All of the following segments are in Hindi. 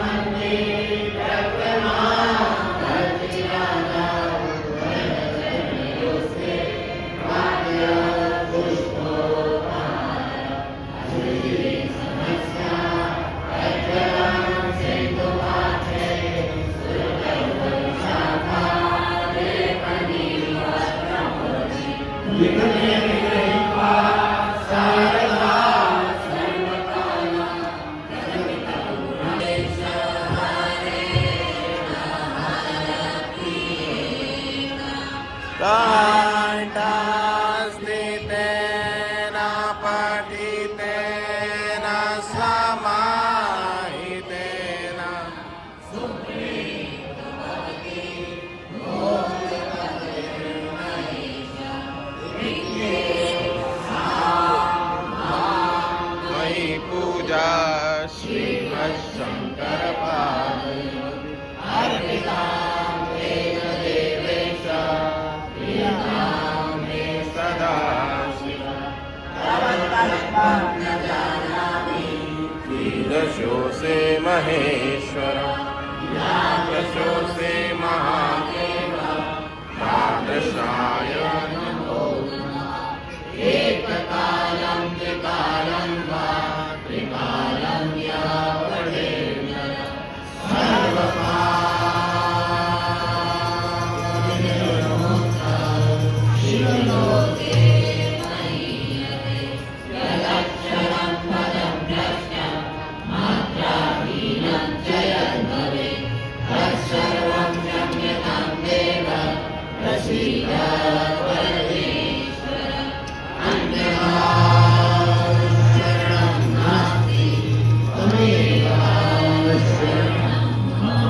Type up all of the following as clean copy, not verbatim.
Amen. श्रीमच्छङ्करपादयोः अर्पितां तेन देवेश प्रियतां मे सदा शिव तव तत्त्वं न जानामि कीदृशोऽसि महेश्वर यादृशोऽसि महादेव तादृशाय नमो नमः एककालं द्विकालं वा त्रिकालं यावदेव सर्वकालनिर्मुक्तं शिवलोके महीयते यदक्षरं पदं भ्रष्टं मात्राहीनं च यद्भवेत् तत्सर्वं क्षम्यतां देव प्रसीद परमेश्वर अन्यथा शरणं नास्ति त्वमेव शरणं मम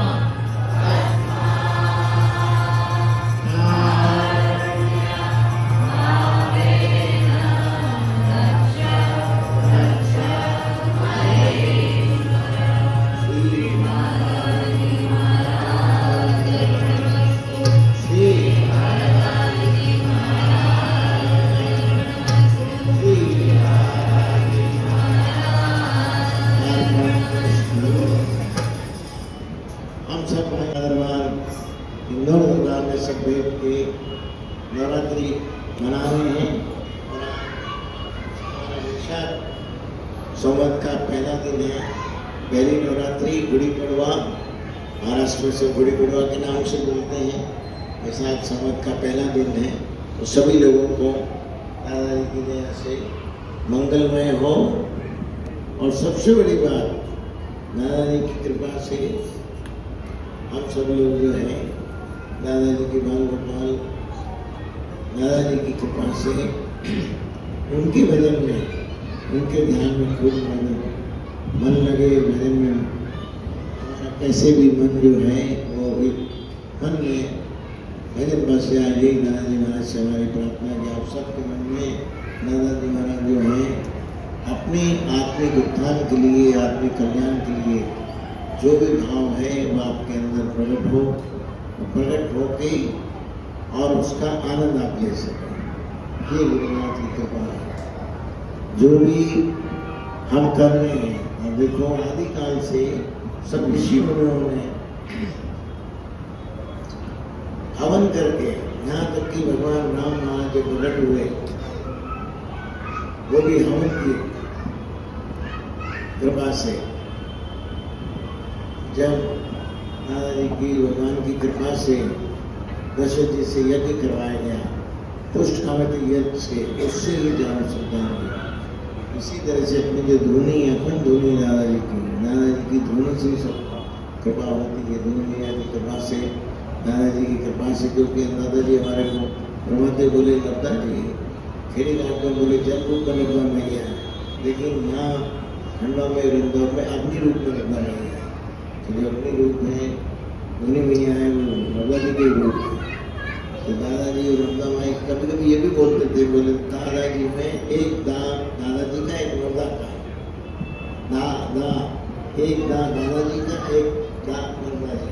हम सब दरबार इंदौर दरबार में सब बैठ के नवरात्रि मना रहे हैं। हमारा वैशाख संवत का पहला दिन है। पहली नवरात्रि गुड़ी पड़वा, महाराष्ट्र से गुड़ी पड़वा के नाम से बोलते हैं। वैशाख संवत का पहला दिन है। तो सभी लोगों को दादाजी की दया से मंगलमय हो। और सबसे बड़ी बात, दादाजी की कृपा से हम सब लोग जो है दादाजी की बाल गोपाल, दादाजी की कृपा से उनके भजन में, उनके ध्यान में खूब मन लगे। भजन में हमारा कैसे भी मन जो है वो एक मन में भजन बस जाए। यही दादाजी महाराज से हमारी प्रार्थना कि आप सबके मन में दादाजी महाराज जो है अपने आत्मिक उत्थान के लिए, आत्मिक कल्याण के लिए जो भी भाव है वो आपके अंदर प्रकट हो, प्रकट होके और उसका आनंद आप ले सकें। ये गुरुनाथ की कृपा है। जो भी हम कर रहे हैं, और देखो आदिकाल से सब ऋषि मुनियों ने हवन करके, यहाँ तक कि भगवान राम महाराज जो प्रकट हुए वो भी हवन की कृपा से, जब दादाजी की भगवान की कृपा से दशरथ जी से यज्ञ करवाया गया, पुष्टकामती यज्ञ से, उससे ही जान सुल्तान हुआ। इसी तरह से अपनी जो धुनी, अपन धुनी दादाजी की धुनी से सब कृपा होती है। धुनी मैया की कृपा से, दादाजी की कृपा से, क्योंकि दादाजी हमारे को प्रमाते बोले लता जी खेड़ी घाट में बोले जल रूप में लगवा मैया, लेकिन यहाँ खंडवा में इंदौर में अग्नि रूप में लगवा मैया। तो जो अग्नि रूप है धुनी मैया है, वो भगवती के रूप है। तो दादाजी और रंगा माई कभी कभी ये भी बोलते थे, बोले दादाजी में एक दांत दादाजी का, एक मुर्दा का, एक दांत दादाजी का, एक दांत मुर्दा जी।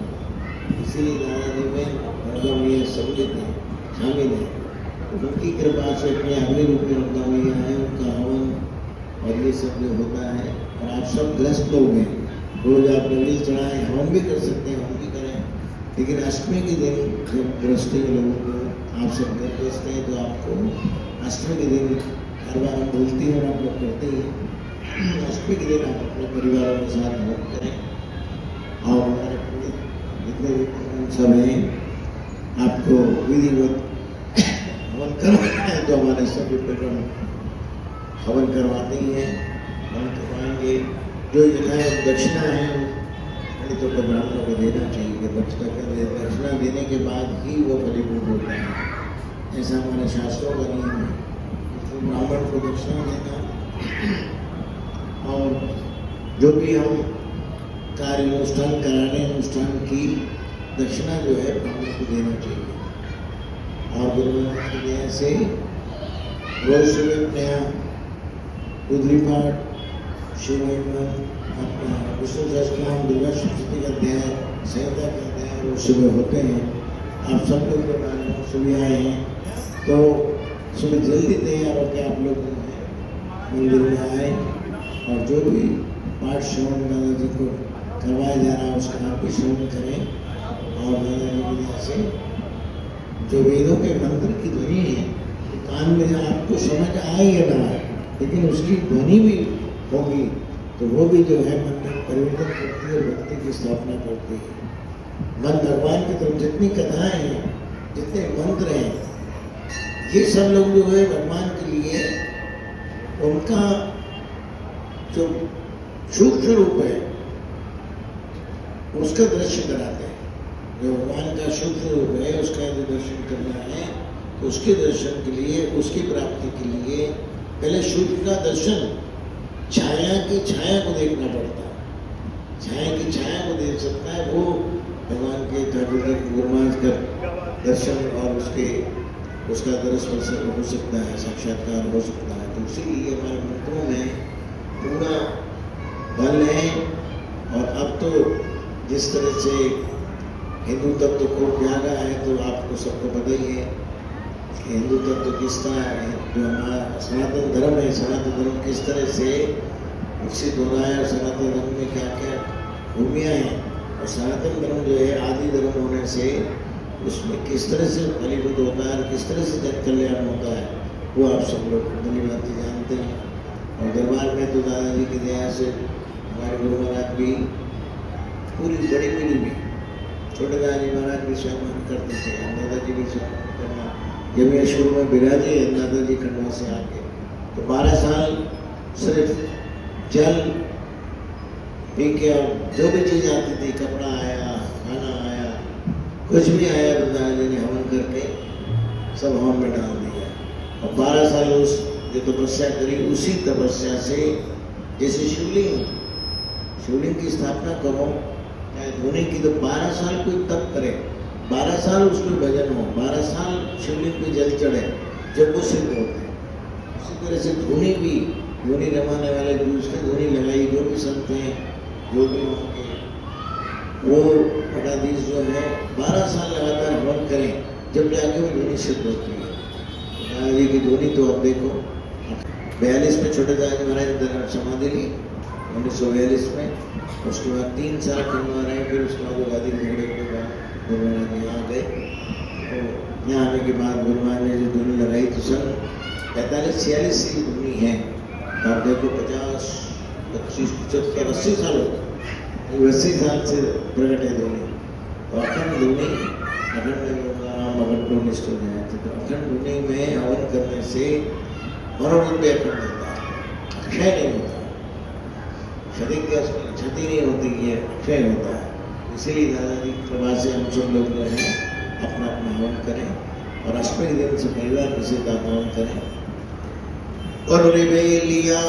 इसीलिए दादाजी में रंगा मैया सम्मिलित है, शामिल है। उनकी कृपा से अपने अग्नि रूप में रंगा मैया है, उनका हवन और ये सब जो होता है। और आप सब ग्रस्त लोग हैं, रोज आप नली चढ़ाएं, हवन भी कर सकते हैं, हम भी करें। लेकिन अष्टमी के दिन जब गृहस्थी लोगों को आप सब घर भेजते हैं, तो आपको अष्टमी के दिन, हर बार हम बोलती हैं और आप लोग करते हैं, अष्टमी के दिन आप अपने परिवारों के साथ हवन करें। और हमारे पंडित जितने भी सब हैं आपको विधिवत हवन करवाना है, तो हमारे सभी प्रकरण हवन करवाते ही हैं, हवन करवाएंगे। जो यथाएं दक्षिणा है तो ब्राह्मणों को देना चाहिए। दक्षिणा देने के बाद ही वो फलीभूत होता है, ऐसा हमारे शास्त्रों का नियम है। तो ब्राह्मण को दक्षिणा देना, और जो भी हम कार्य अनुष्ठान कराने, अनुष्ठान की दक्षिणा जो है ब्राह्मण को देना चाहिए। और गुरुनाथ की दया से रोज सुबह अपने यहाँ रुद्री पाठ, शिव अपना विष्णु सहस्त्रनाम दुर्गा सप्तशती का अध्याय संहिता का अध्याय वो सुबह होते हैं। आप सब लोग के बारे में सुबह आए हैं तो सुबह जल्दी तैयार होकर आप लोग जो है मंदिर में आए और जो भी पाठ श्रवण दादाजी को करवाया जा रहा है उसका आप भी श्रवण करें। और दादाजी की दया से जो वेदों के मंत्र की ध्वनि है कान में आपको समझ आए या ना आए लेकिन उसकी ध्वनि भी होगी तो वो भी जो है मन में परिवर्तन करती है और भक्ति की स्थापना करती है। मन भगवान की तरफ जितनी कथाएं हैं जितने मंत्र हैं ये सब लोग जो है भगवान के लिए उनका जो सूक्ष्म रूप है उसका दर्शन कराते हैं। जो भगवान का सूक्ष्म रूप है उसका जो दर्शन करना है उसके दर्शन के लिए उसकी प्राप्ति के लिए पहले सूर्य का दर्शन छाया की छाया को देखना पड़ता है। छाया की छाया को देख सकता है वो भगवान के ठाकुर गुरुमाज का दर्शन और उसका दर्शन हो सकता है साक्षात्कार हो सकता है। तो इसीलिए हमारे मंत्रों में पूरा बल है। और अब तो जिस तरह से हिंदू तत्व को त्यागा है तो आपको सबको पता ही है कि हिंदू तत्व किस तरह है। जो हमारा सनातन धर्म है सनातन धर्म किस तरह से विकसित हो रहा है और सनातन धर्म में क्या क्या खूबियाँ हैं और सनातन धर्म जो है आदि धर्म होने से उसमें किस तरह से फलीभूत होता है और किस तरह से जन कल्याण होता है वो आप सब लोग भली भांति जानते हैं। और दरबार में तो दादाजी की दया से हमारे गुरु महाराज भी पूरी बड़ी पीढ़ी भी छोटे दादाजी महाराज भी सम्मान करते थे दादाजी भी सम्मान करना जब ये शुरू में विराजे दादाजी खंडवा से आके तो 12 साल सिर्फ जल पी के और जो भी चीज़ आती थी कपड़ा आया खाना आया कुछ भी आया तो दादाजी ने हवन करके सब हवन में डाल दिया। और 12 साल उस जो तपस्या करी उसी तपस्या से जैसे शिवलिंग की स्थापना करो चाहे धोने की तो 12 साल कोई तप करे 12 साल उसमें भजन हो 12 साल शिवलिंग पे जल चढ़े जब वो सिद्ध होते। उसी तरह से धोनी भी धोनी रमाने वाले जो उसने धोनी लगाई जो भी संत हैं जो भी होंगे वो मठाधीश जो है 12 साल लगातार हवन करें जब जाके वो धोनी सिद्ध होती है। दादाजी की धोनी तो अब देखो 42 में छोटे दादाजी महाराज ने समाधि ली 1942 में। उसके बाद 3 साल खंडवा रहे फिर उसके बाद गादी बिगड़े के बाद गुरु महाराज यहाँ गए। तो यहाँ आने के बाद गुरु महाराज ने जो धुनी लगाई तो सन 45-46 की धुनी है। आप देखो 50, 25, 75, 80 साल हो 80 साल से प्रकट है धुनी। तो अखंड धुनी अखंड निष्ठ हो जाए तो अखंड धुनी में हवन करने से मनोरथ भी अखंड होता है अक्षय नहीं होता क्षति नहीं होती है अक्षय होता है। इसीलिए दादाजी की कृपा से हम सब लोग जो है अपना अपना हवन करें और अष्टमी दिन से परिवार के साथ हवन करें। और लिया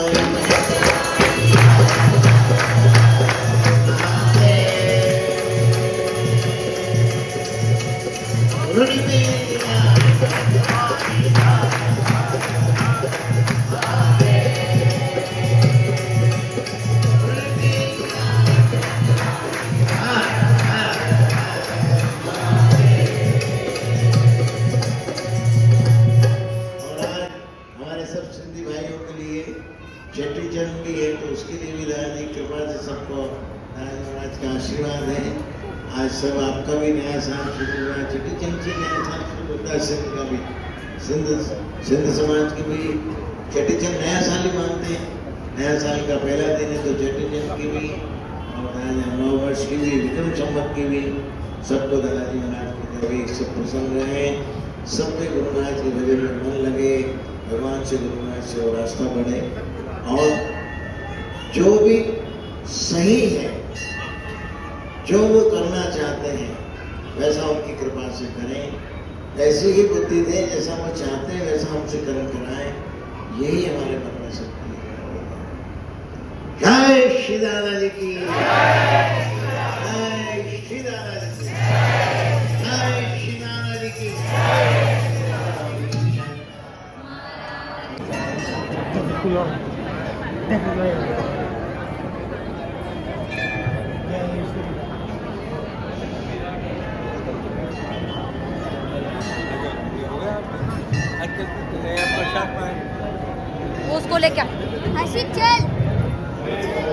आशीर्वाद है। आज सब आपका भी नया साल शुरू हुआ है चेटी चंद से नया साल शुरू होता है सिंध का भी सिंध समाज की भी चेटी चंद नया साल ही मानते हैं। नया साल का पहला दिन है तो चेटी चंद की भी और नव वर्ष की भी विक्रम संवत की भी सबको दादाजी महाराज की देवी सब प्रसन्न रहे सब पे गुरु महाराज के भजन में मन लगे भगवान से गुरु महाराज से वो रास्ता बढ़े और जो भी सही है जो वो करना चाहते हैं वैसा उनकी कृपा से करें ऐसी ही बुद्धि दें जैसा वो चाहते हैं वैसा हमसे कर्म कराएं यही हमारे मन में शक्ति है। जय श्री दादा जी की जय श्री दादा जी की जय श्री दादा जी की Thank you. प्रसाद वो उसको लेके आ। आशिक चल